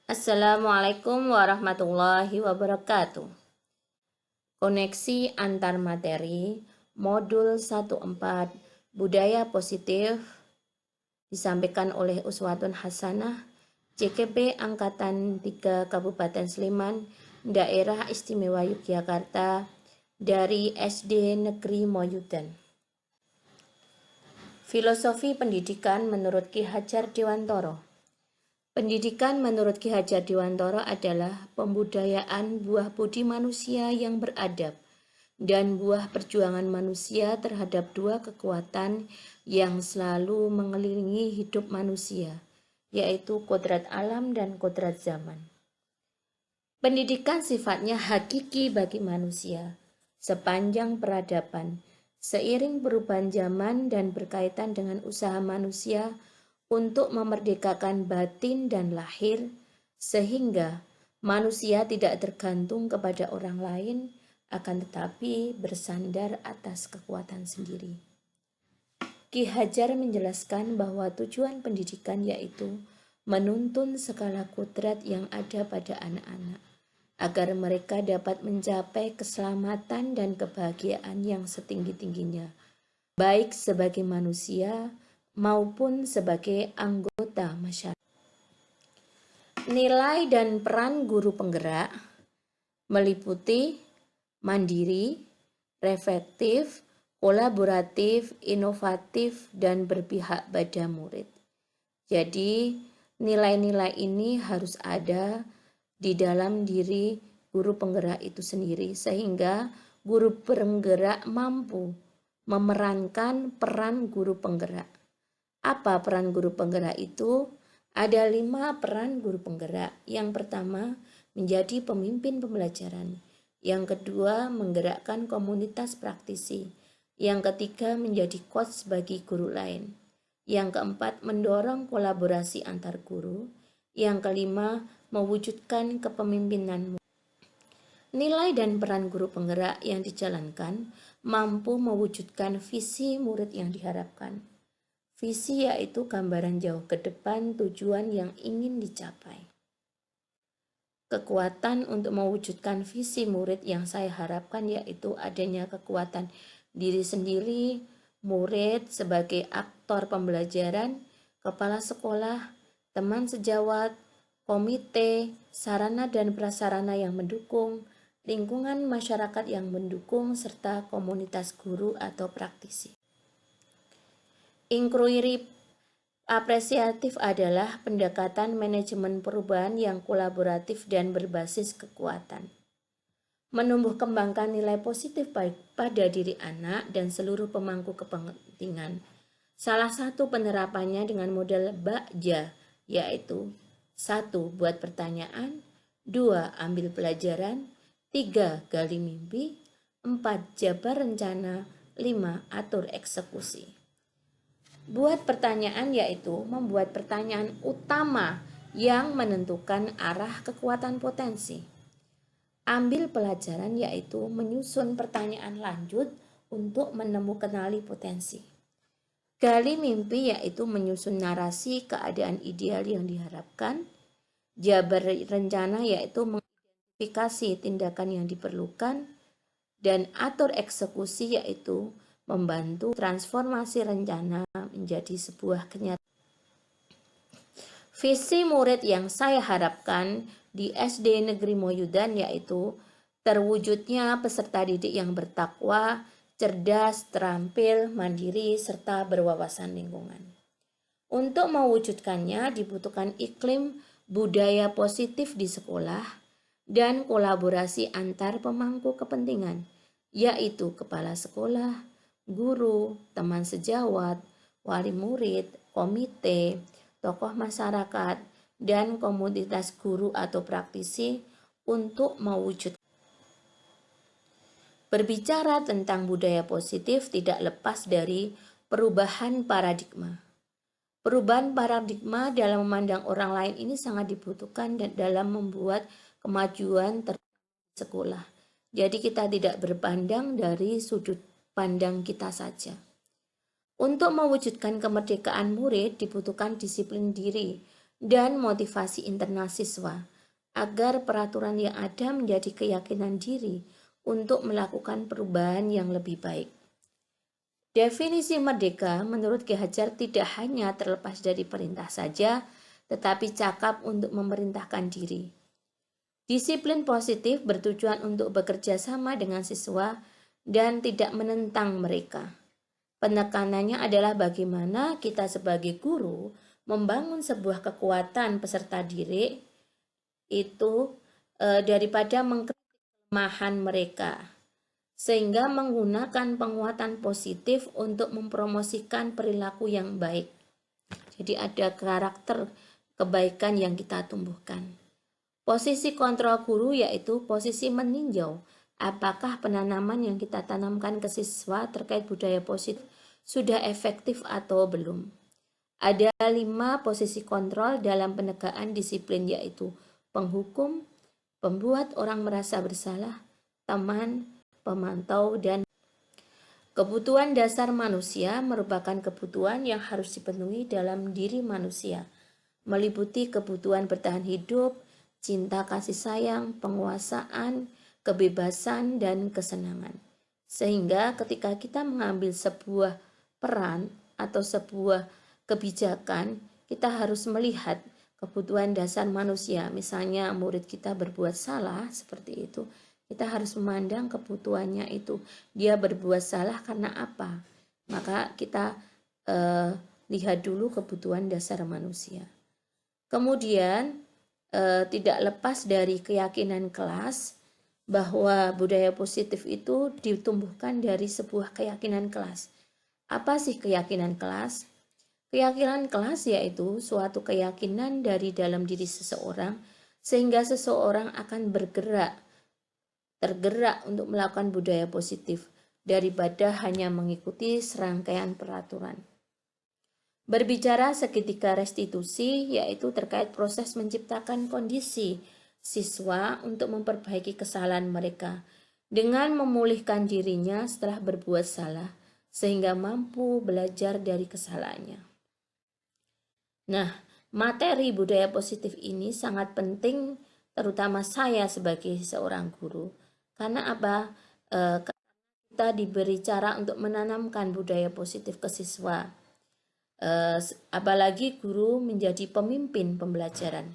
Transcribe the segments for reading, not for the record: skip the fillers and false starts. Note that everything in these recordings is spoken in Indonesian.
Assalamualaikum warahmatullahi wabarakatuh. Koneksi antar materi, modul 14, budaya positif, disampaikan oleh Uswatun Hasanah, CKP Angkatan 3 Kabupaten Sleman, Daerah Istimewa Yogyakarta, dari SD Negeri Moyudan. Filosofi pendidikan menurut Ki Hajar Dewantoro. Pendidikan menurut Ki Hajar Dewantoro adalah pembudayaan buah budi manusia yang beradab dan buah perjuangan manusia terhadap dua kekuatan yang selalu mengelilingi hidup manusia, yaitu kodrat alam dan kodrat zaman. Pendidikan sifatnya hakiki bagi manusia sepanjang peradaban, seiring perubahan zaman dan berkaitan dengan usaha manusia untuk memerdekakan batin dan lahir, sehingga manusia tidak tergantung kepada orang lain, akan tetapi bersandar atas kekuatan sendiri. Ki Hajar menjelaskan bahwa tujuan pendidikan yaitu menuntun segala kodrat yang ada pada anak-anak, agar mereka dapat mencapai keselamatan dan kebahagiaan yang setinggi-tingginya, baik sebagai manusia maupun sebagai anggota masyarakat. Nilai dan peran guru penggerak meliputi mandiri, reflektif, kolaboratif, inovatif, dan berpihak pada murid. Jadi, nilai-nilai ini harus ada di dalam diri guru penggerak itu sendiri, sehingga guru penggerak mampu memerankan peran guru penggerak. Apa peran guru penggerak itu? Ada 5 peran guru penggerak. Yang pertama, menjadi pemimpin pembelajaran. Yang kedua, menggerakkan komunitas praktisi. Yang ketiga, menjadi coach bagi guru lain. Yang keempat, mendorong kolaborasi antar guru. Yang kelima, mewujudkan kepemimpinan. Nilai dan peran guru penggerak yang dijalankan mampu mewujudkan visi murid yang diharapkan. Visi yaitu gambaran jauh ke depan tujuan yang ingin dicapai. Kekuatan untuk mewujudkan visi murid yang saya harapkan yaitu adanya kekuatan diri sendiri, murid sebagai aktor pembelajaran, kepala sekolah, teman sejawat, komite, sarana dan prasarana yang mendukung, lingkungan masyarakat yang mendukung, serta komunitas guru atau praktisi. Inquiry apresiatif adalah pendekatan manajemen perubahan yang kolaboratif dan berbasis kekuatan. Menumbuh kembangkan nilai positif baik pada diri anak dan seluruh pemangku kepentingan. Salah satu penerapannya dengan model BAJA, yaitu 1. Buat pertanyaan, 2. Ambil pelajaran, 3. Gali mimpi, 4. Jabar rencana, 5. Atur eksekusi. Buat pertanyaan yaitu membuat pertanyaan utama yang menentukan arah kekuatan potensi. Ambil pelajaran yaitu menyusun pertanyaan lanjut untuk menemukan potensi. Gali mimpi yaitu menyusun narasi keadaan ideal yang diharapkan. Jabar rencana yaitu mengidentifikasi tindakan yang diperlukan. Dan atur eksekusi yaitu membantu transformasi rencana menjadi sebuah kenyataan. Visi murid yang saya harapkan di SD Negeri Moyudan yaitu terwujudnya peserta didik yang bertakwa, cerdas, terampil, mandiri, serta berwawasan lingkungan. Untuk mewujudkannya dibutuhkan iklim budaya positif di sekolah dan kolaborasi antar pemangku kepentingan, yaitu kepala sekolah, guru, teman sejawat, wali murid, komite, tokoh masyarakat, dan komunitas guru atau praktisi untuk mewujudkan. Berbicara tentang budaya positif tidak lepas dari perubahan paradigma. Perubahan paradigma dalam memandang orang lain ini sangat dibutuhkan dalam membuat kemajuan sekolah. Jadi kita tidak berpandang dari sudut pandang kita saja. Untuk mewujudkan kemerdekaan murid dibutuhkan disiplin diri dan motivasi internal siswa agar peraturan yang ada menjadi keyakinan diri untuk melakukan perubahan yang lebih baik. Definisi merdeka menurut Ki Hajar tidak hanya terlepas dari perintah saja, tetapi cakap untuk memerintahkan diri. Disiplin positif bertujuan untuk bekerja sama dengan siswa dan tidak menentang mereka. Penekanannya adalah bagaimana kita sebagai guru membangun sebuah kekuatan peserta didik itu daripada mengkritik kelemahan mereka, sehingga menggunakan penguatan positif untuk mempromosikan perilaku yang baik. Jadi ada karakter kebaikan yang kita tumbuhkan. Posisi kontrol guru yaitu posisi meninjau apakah penanaman yang kita tanamkan ke siswa terkait budaya positif sudah efektif atau belum. Ada 5 posisi kontrol dalam penegakan disiplin yaitu penghukum, pembuat orang merasa bersalah, teman, pemantau, dan kebutuhan dasar manusia merupakan kebutuhan yang harus dipenuhi dalam diri manusia, meliputi kebutuhan bertahan hidup, cinta kasih sayang, penguasaan, kebebasan, dan kesenangan. Sehingga ketika kita mengambil sebuah peran atau sebuah kebijakan, kita harus melihat kebutuhan dasar manusia. Misalnya murid kita berbuat salah seperti itu, kita harus memandang kebutuhannya itu. Dia berbuat salah karena apa? Maka kita lihat dulu kebutuhan dasar manusia. Kemudian tidak lepas dari keyakinan kelas bahwa budaya positif itu ditumbuhkan dari sebuah keyakinan kelas. Apa sih keyakinan kelas? Keyakinan kelas yaitu suatu keyakinan dari dalam diri seseorang sehingga seseorang akan tergerak untuk melakukan budaya positif daripada hanya mengikuti serangkaian peraturan. Berbicara seketika restitusi yaitu terkait proses menciptakan kondisi siswa untuk memperbaiki kesalahan mereka dengan memulihkan dirinya setelah berbuat salah sehingga mampu belajar dari kesalahannya. Nah, materi budaya positif ini sangat penting terutama saya sebagai seorang guru. Karena apa? Karena kita diberi cara untuk menanamkan budaya positif ke siswa. Apalagi guru menjadi pemimpin pembelajaran.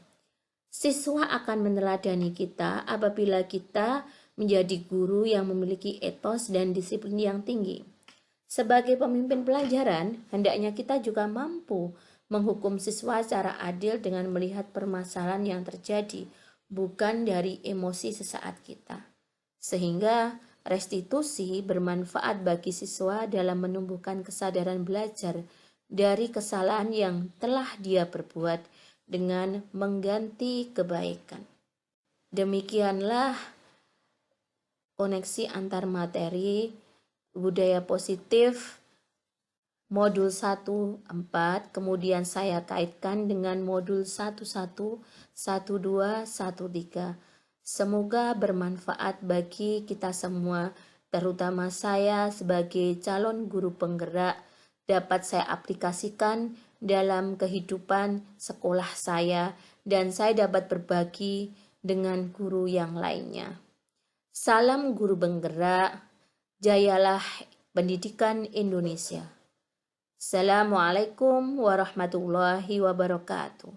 Siswa akan meneladani kita apabila kita menjadi guru yang memiliki etos dan disiplin yang tinggi. Sebagai pemimpin pelajaran, hendaknya kita juga mampu menghukum siswa secara adil dengan melihat permasalahan yang terjadi, bukan dari emosi sesaat kita. Sehingga restitusi bermanfaat bagi siswa dalam menumbuhkan kesadaran belajar dari kesalahan yang telah dia perbuat dengan mengganti kebaikan. Demikianlah koneksi antar materi budaya positif modul 1-4, kemudian saya kaitkan dengan modul 1-1, 1-2, 1-3. Semoga bermanfaat bagi kita semua, terutama saya sebagai calon guru penggerak dapat saya aplikasikan dalam kehidupan sekolah saya dan saya dapat berbagi dengan guru yang lainnya. Salam guru penggerak, jayalah pendidikan Indonesia. Assalamualaikum warahmatullahi wabarakatuh.